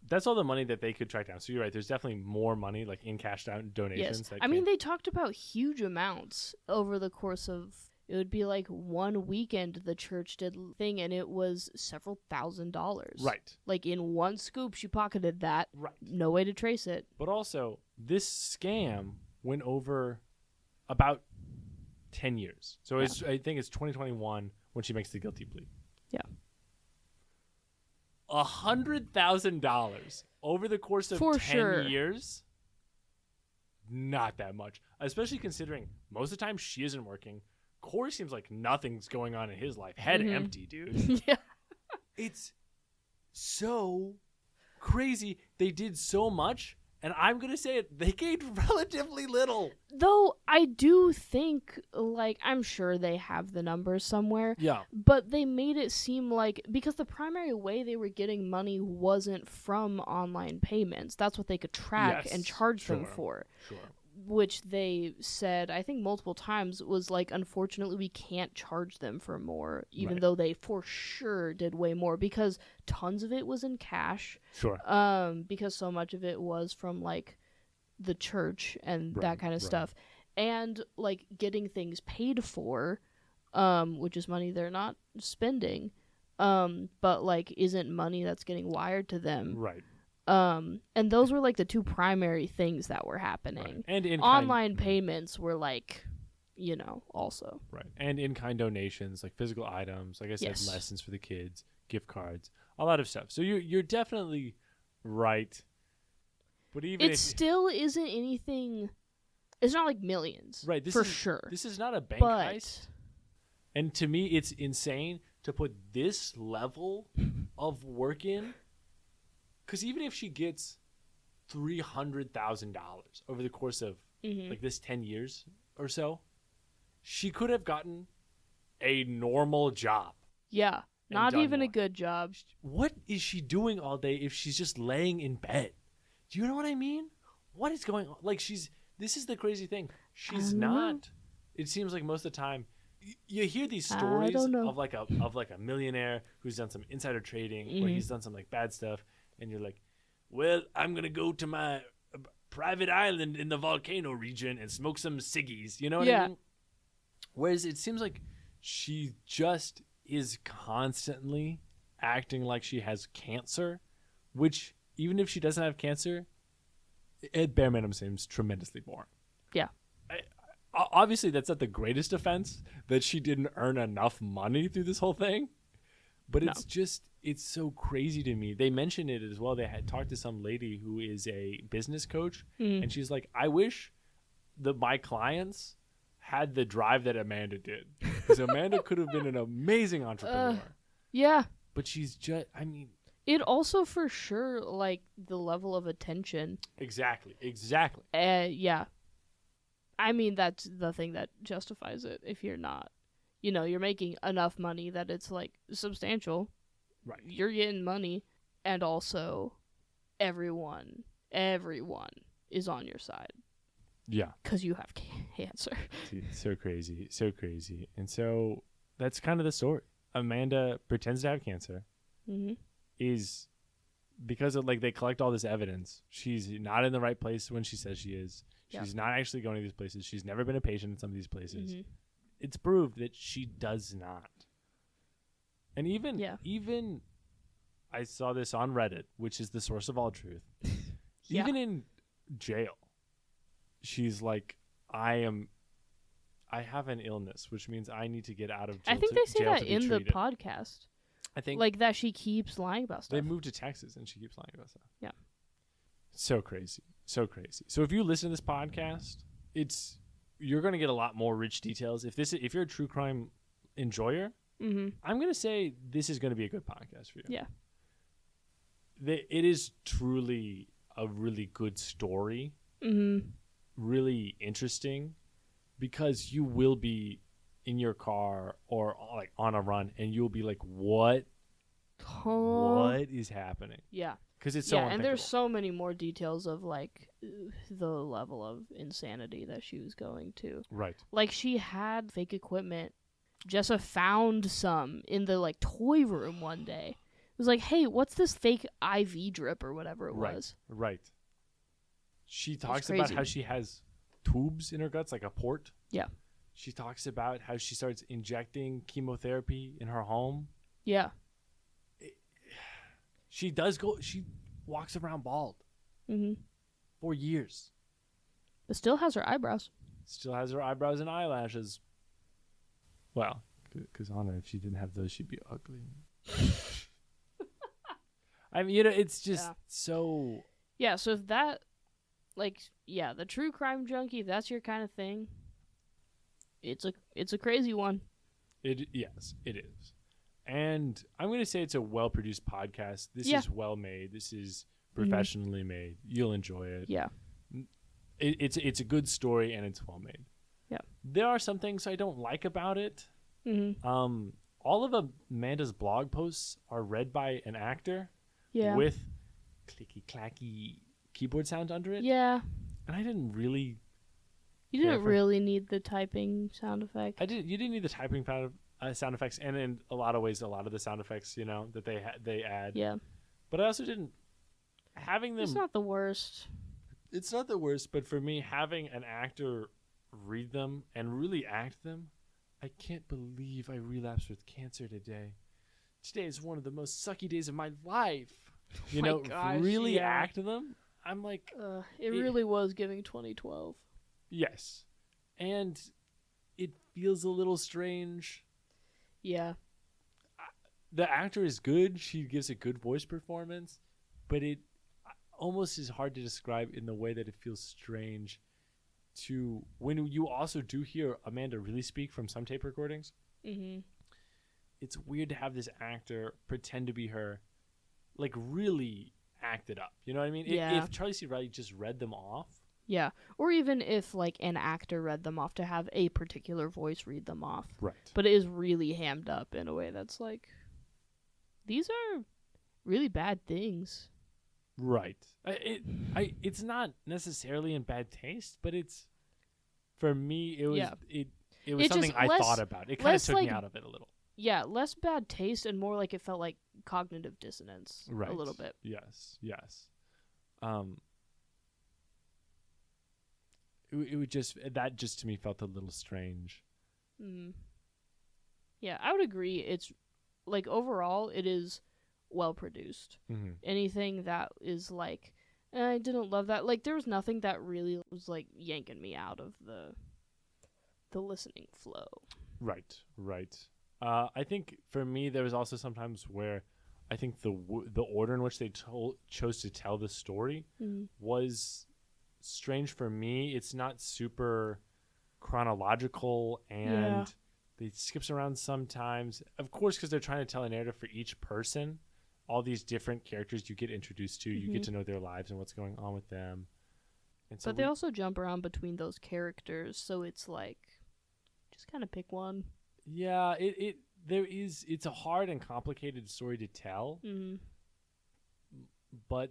That's all the money that they could track down. So you're right. There's definitely more money, like in cash donations. Yes. I mean, they talked about huge amounts over the course of... It would be like one weekend the church did thing, and it was several $1,000s. Right. Like in one scoop, she pocketed that. Right. No way to trace it. But also, this scam went over about 10 years. So I think it's 2021 when she makes the guilty plea. Yeah. $100,000 over the course of For 10 sure. years? Not that much. Especially considering most of the time she isn't working. Corey seems like nothing's going on in his life. Head empty, dude. Yeah. It's so crazy. They did so much, and I'm going to say it, they gained relatively little. Though I do think, like, I'm sure they have the numbers somewhere. Yeah. But they made it seem like, because the primary way they were getting money wasn't from online payments. That's what they could track and charge them for. Sure. Which they said, I think multiple times, was like, unfortunately, we can't charge them for more, even though they for sure did way more, because tons of it was in cash. Sure. Because so much of it was from, like, the church and that kind of stuff. And, like, getting things paid for, which is money they're not spending, but, like, isn't money that's getting wired to them. Right. And those were like the two primary things that were happening. Right. And online payments were like, also. Right. And in-kind donations, like physical items, like I said, lessons for the kids, gift cards, a lot of stuff. So you're definitely right. But even it still isn't anything. It's not like millions. Right. Sure. This is not a bank heist. And to me, it's insane to put this level of work in. Because even if she gets $300,000 over the course of like this 10 years or so, she could have gotten a normal job. Yeah, not even a good job. What is she doing all day if she's just laying in bed? Do you know what I mean? What is going on? Like this is the crazy thing. She's not. It seems like most of the time, you hear these stories of like a millionaire who's done some insider trading, or he's done some like bad stuff. And you're like, well, I'm going to go to my private island in the volcano region and smoke some ciggies. You know what I mean? Whereas it seems like she just is constantly acting like she has cancer, which even if she doesn't have cancer, at bare minimum seems tremendously boring. Yeah. Obviously, that's not the greatest offense that she didn't earn enough money through this whole thing. But it's so crazy to me. They mentioned it as well. They had talked to some lady who is a business coach, and she's like, I wish my clients had the drive that Amanda did. Because Amanda could have been an amazing entrepreneur. Yeah. But she's just, I mean. It also for sure, like, the level of attention. Exactly. Yeah. I mean, that's the thing that justifies it if you're not. You're making enough money that it's, like, substantial. Right. You're getting money. And also, everyone is on your side. Yeah. Because you have cancer. So crazy. And so, that's kind of the story. Amanda pretends to have cancer. Mm-hmm. Is because of, like, they collect all this evidence. She's not in the right place when she says she is. She's not actually going to these places. She's never been a patient in some of these places. Mm-hmm. It's proved that she does not. And even I saw this on Reddit, which is the source of all truth. Even in jail, she's like, I have an illness, which means I need to get out of jail. I think they say that in the podcast. I think like that she keeps lying about stuff. They moved to Texas and she keeps lying about stuff. Yeah. So crazy. So crazy. So if you listen to this podcast, you're going to get a lot more rich details. If you're a true crime enjoyer, I'm going to say this is going to be a good podcast for you. Yeah. It is truly a really good story. Really interesting, because you will be in your car or like on a run and you'll be like, what is happening? Yeah. Because it's so unthinkable. And there's so many more details of like the level of insanity that she was going to. Right. Like she had fake equipment. Jessa found some in the like toy room one day. It was like, hey, what's this fake IV drip or whatever it was? Right. She talks about how she has tubes in her guts, like a port. Yeah. She talks about how she starts injecting chemotherapy in her home. Yeah. She walks around bald for years. But still has her eyebrows. Still has her eyebrows and eyelashes. Well, because Anna, if she didn't have those, she'd be ugly. I mean, it's just so... Yeah, so if that... Like, yeah, the true crime junkie, if that's your kind of thing, it's a crazy one. Yes, it is. And I'm going to say it's a well-produced podcast. This is well-made. This is professionally made. You'll enjoy it. Yeah. It's a good story, and it's well-made. Yeah. There are some things I don't like about it. All of Amanda's blog posts are read by an actor with clicky-clacky keyboard sound under it. Yeah. And I didn't really... You didn't really need the typing sound effect. You didn't need the typing sound effects, and in a lot of ways, a lot of the sound effects, that they add. Yeah. But I also didn't... Having them... It's not the worst. It's not the worst, but for me, having an actor read them and really act them, I can't believe I relapsed with cancer today. Today is one of the most sucky days of my life. Really act them. I'm like... it really was giving 2012. Yes. And it feels a little strange. Yeah. The actor is good. She gives a good voice performance. But it almost is hard to describe in the way that it feels strange to... When you also do hear Amanda really speak from some tape recordings, it's weird to have this actor pretend to be her, like really act it up. You know what I mean? Yeah. If Charlie C. Riley just read them off. Yeah. Or even if like an actor read them off, to have a particular voice read them off. Right. But it is really hammed up in a way that's like, these are really bad things. Right. It's not necessarily in bad taste, but it's, for me, it was it was something I thought about. It kind of took me out of it a little. Yeah, less bad taste and more like it felt like cognitive dissonance a little bit. Yes. It would just to me felt a little strange. Yeah, I would agree. It's like overall it is well produced. Anything that is like, I didn't love that. Like there was nothing that really was like yanking me out of the listening flow. Right. I think for me there was also sometimes where I think the order in which they chose to tell the story was strange for me. It's not super chronological, and they skips around sometimes. Of course, because they're trying to tell a narrative for each person. All these different characters you get introduced to, you get to know their lives and what's going on with them. And so but they also jump around between those characters, so it's like, just kind of pick one. Yeah, it's a hard and complicated story to tell. But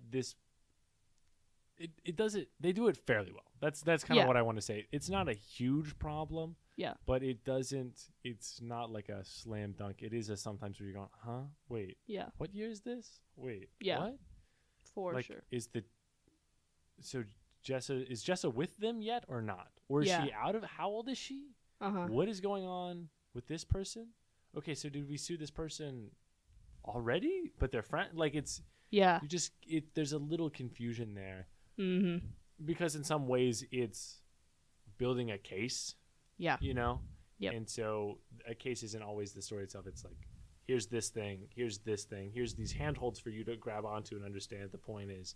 it does it. They do it fairly well. That's kind of what I want to say. It's not a huge problem. Yeah. But it's not like a slam dunk. It is sometimes where you're going, huh? Wait. Yeah. What year is this? Wait. Yeah. What? For sure. So is Jessa with them yet or not? Or is she out of, how old is she? What is going on with this person? Okay, so did we sue this person already? But they're friends? Like it's... Yeah. There's a little confusion there. Because in some ways it's building a case. Yeah. Yep. And so a case isn't always the story itself. It's like, here's this thing, here's this thing, here's these handholds for you to grab onto and understand. The point is,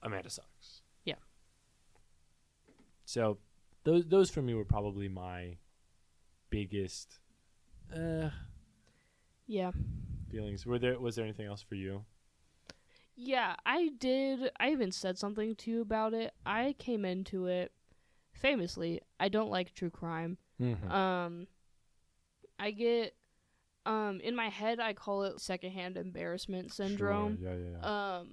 Amanda sucks. Yeah. So those for me were probably my biggest Yeah. feelings. Was there anything else for you? Yeah, I did. I even said something to you about it. I came into it famously. I don't like true crime. Mm-hmm. I get in my head I call it secondhand embarrassment syndrome. Sure. Yeah.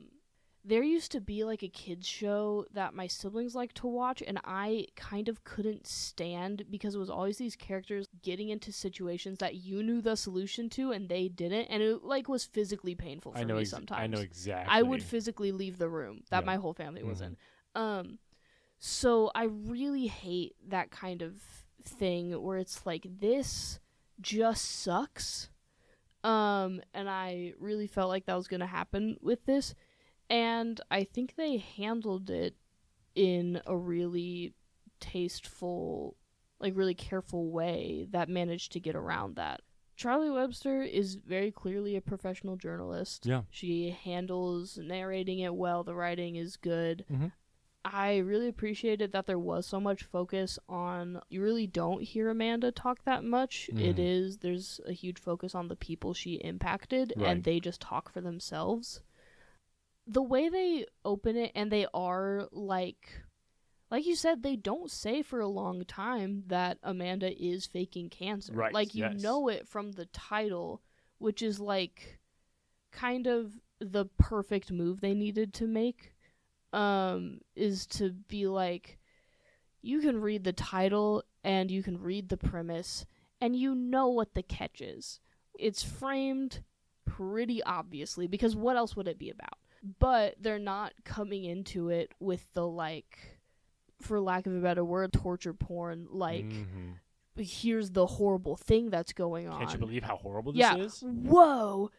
There used to be like a kids show that my siblings liked to watch, and I kind of couldn't stand because it was always these characters getting into situations that you knew the solution to and they didn't, and it like was physically painful for me sometimes. I know exactly. I would physically leave the room that my whole family was in. So I really hate that kind of thing where it's like, this just sucks. And I really felt like that was going to happen with this. And I think they handled it in a really tasteful, like really careful way that managed to get around that. Charlie Webster is very clearly a professional journalist. Yeah. She handles narrating it well. The writing is good. Mm-hmm. I really appreciated that there was so much focus on, you really don't hear Amanda talk that much. Mm-hmm. There's a huge focus on the people she impacted, Right. and they just talk for themselves. The way they open it, and they are like you said, they don't say for a long time that Amanda is faking cancer. Right. Like, you know it from the title, which is like kind of the perfect move they needed to make. Is to be like, you can read the title and you can read the premise and you know what the catch is. It's framed pretty obviously, because what else would it be about? But they're not coming into it with the, like, for lack of a better word, torture porn, like, here's the horrible thing that's going on. Can't you believe how horrible this is? Whoa!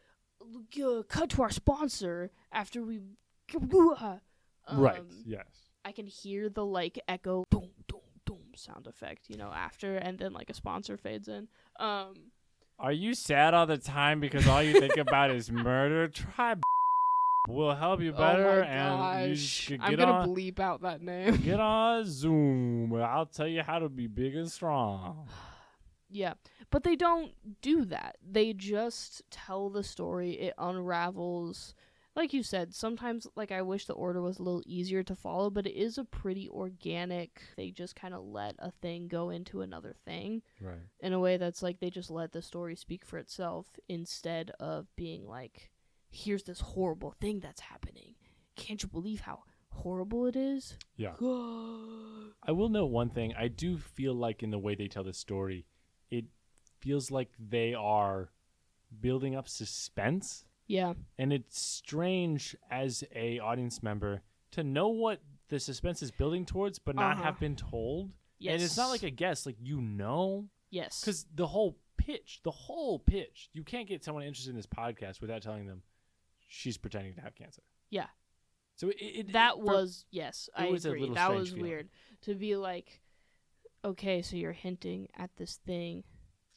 Cut to our sponsor after we... Right, yes. I can hear the, like, echo, boom, boom, boom sound effect, after, and then, like, a sponsor fades in. Are you sad all the time because all you think about is murder? Try We'll help you better, and you should get I'm gonna bleep out that name. Get on Zoom. I'll tell you how to be big and strong. Yeah, but they don't do that. They just tell the story. It unravels. Like you said, sometimes, like, I wish the order was a little easier to follow, but it is a pretty organic. They just kind of let a thing go into another thing. Right. In a way that's like they just let the story speak for itself instead of being like, here's this horrible thing that's happening. Can't you believe how horrible it is? Yeah. I will note one thing. I do feel like in the way they tell the story, it feels like they are building up suspense. Yeah. And it's strange as a audience member to know what the suspense is building towards, but not have been told. Yes. And it's not like a guess, like, Yes. Because the whole pitch, you can't get someone interested in this podcast without telling them she's pretending to have cancer. Yeah. So yes, I agree. That was weird. To be like, okay, so you're hinting at this thing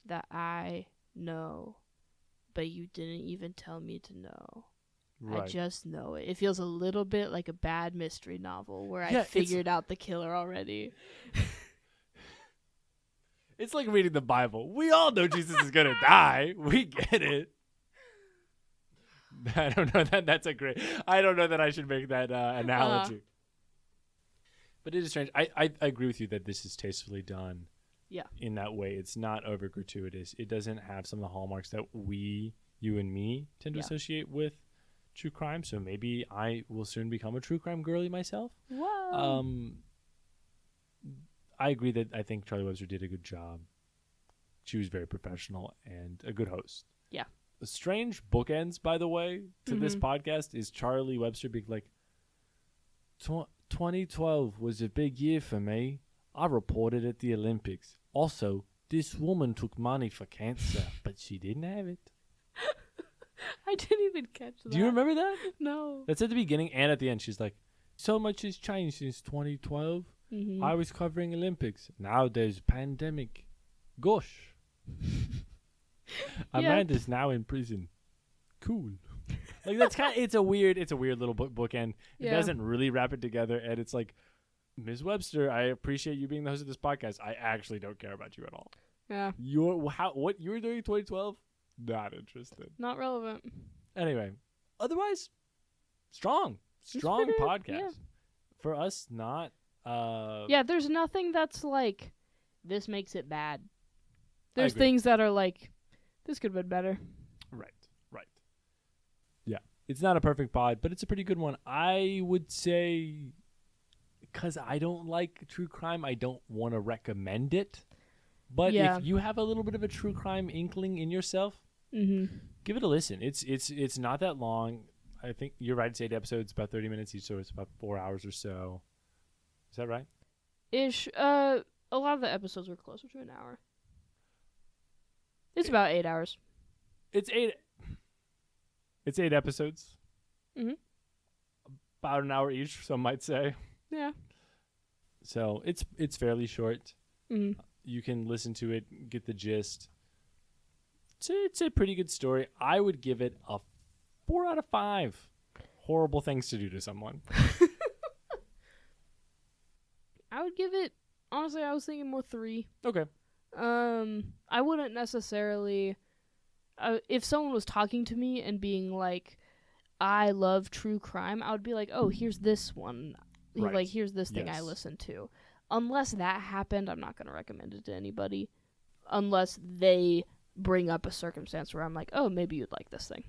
that I know, but you didn't even tell me to know. Right. I just know it. It feels a little bit like a bad mystery novel where I figured out the killer already. It's like reading the Bible. We all know Jesus is going to die. We get it. I don't know I don't know that I should make that analogy. But it is strange. I agree with you that this is tastefully done. Yeah. In that way. It's not over gratuitous. It doesn't have some of the hallmarks that you and me tend to associate with true crime. So maybe I will soon become a true crime girly myself. Whoa. I agree that I think Charlie Webster did a good job. She was very professional and a good host. Yeah. The strange bookends, by the way, to this podcast is Charlie Webster being like, 2012 was a big year for me. I reported at the Olympics. Also, this woman took money for cancer, but she didn't have it. I didn't even catch that. Do you remember that? No. That's at the beginning and at the end. She's like, so much has changed since 2012. I was covering Olympics. Now there's a pandemic. Gosh. Amanda's now in prison. Cool. Like that's it's a weird little bookend. Yeah. It doesn't really wrap it together, and it's like, Ms. Webster, I appreciate you being the host of this podcast. I actually don't care about you at all. Yeah. What you were doing in 2012? Not interested. Not relevant. Anyway, otherwise, strong podcast. Yeah. For us, not. Yeah, there's nothing that's like, this makes it bad. There's things that are like, this could have been better. Right. Yeah. It's not a perfect pod, but it's a pretty good one. I would say, because I don't like true crime, I don't want to recommend it. But if you have a little bit of a true crime inkling in yourself, give it a listen. It's not that long. I think you're right. It's 8 episodes, about 30 minutes each, so it's about 4 hours or so. Is that right? Ish. A lot of the episodes were closer to an hour. It's about 8 hours. It's 8 episodes. About an hour each, some might say. Yeah. So it's fairly short. You can listen to it, get the gist. It's a pretty good story. I would give it a 4 out of 5. Horrible things to do to someone. I would give it, honestly, I was thinking more 3. Okay. I wouldn't necessarily, if someone was talking to me and being like, I love true crime, I would be like, oh, here's this one. Right. Like, here's this thing I listened to. Unless that happened, I'm not going to recommend it to anybody. Unless they bring up a circumstance where I'm like, oh, maybe you'd like this thing.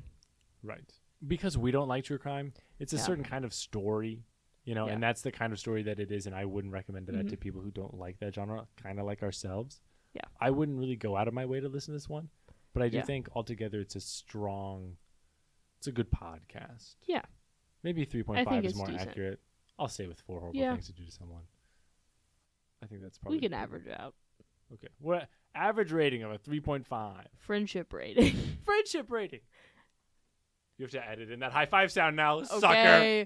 Right. Because we don't like true crime. It's a certain kind of story, and that's the kind of story that it is, and I wouldn't recommend that to people who don't like that genre, kind of like ourselves. Yeah. I wouldn't really go out of my way to listen to this one, but I do think altogether it's a good podcast. Yeah. Maybe 3.5 is more decent. accurate. I'll stay with 4 horrible things to do to someone. I think that's probably... We can average out. Okay. What average rating of a 3.5? Friendship rating. Friendship rating. You have to edit in that high five sound now, okay. Sucker.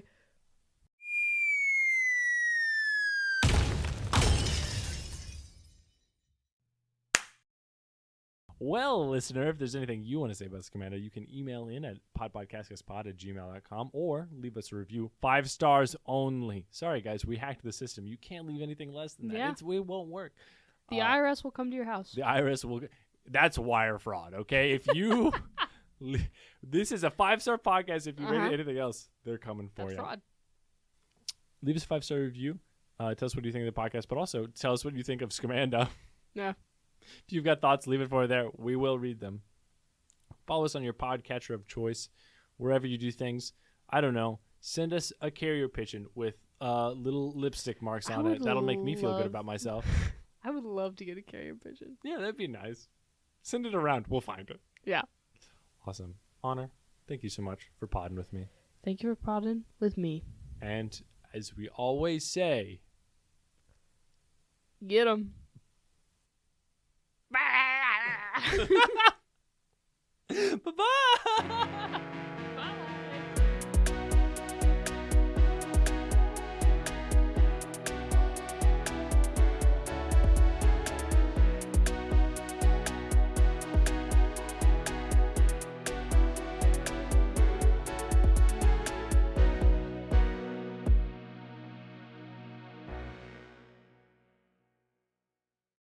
Well, listener, if there's anything you want to say about Scamanda, you can email in at podpodcastcast@gmail.com or leave us a review. 5 stars only. Sorry, guys, we hacked the system. You can't leave anything less than that. Yeah. It won't work. The IRS will come to your house. The IRS will... That's wire fraud, okay? If you... This is a 5-star podcast. If you rate anything else, they're coming for you. That's fraud. Leave us a 5-star review. Tell us what you think of the podcast, but also tell us what you think of Scamanda. Yeah. If you've got thoughts, leave it for there. We will read them. Follow us on your podcatcher of choice, wherever you do things. I don't know. Send us a carrier pigeon with little lipstick marks on it. That'll make me feel good about myself. I would love to get a carrier pigeon. Yeah, that'd be nice. Send it around. We'll find it. Yeah. Awesome. Honor, thank you so much for podding with me. Thank you for podding with me. And as we always say... Get 'em. Bye-bye!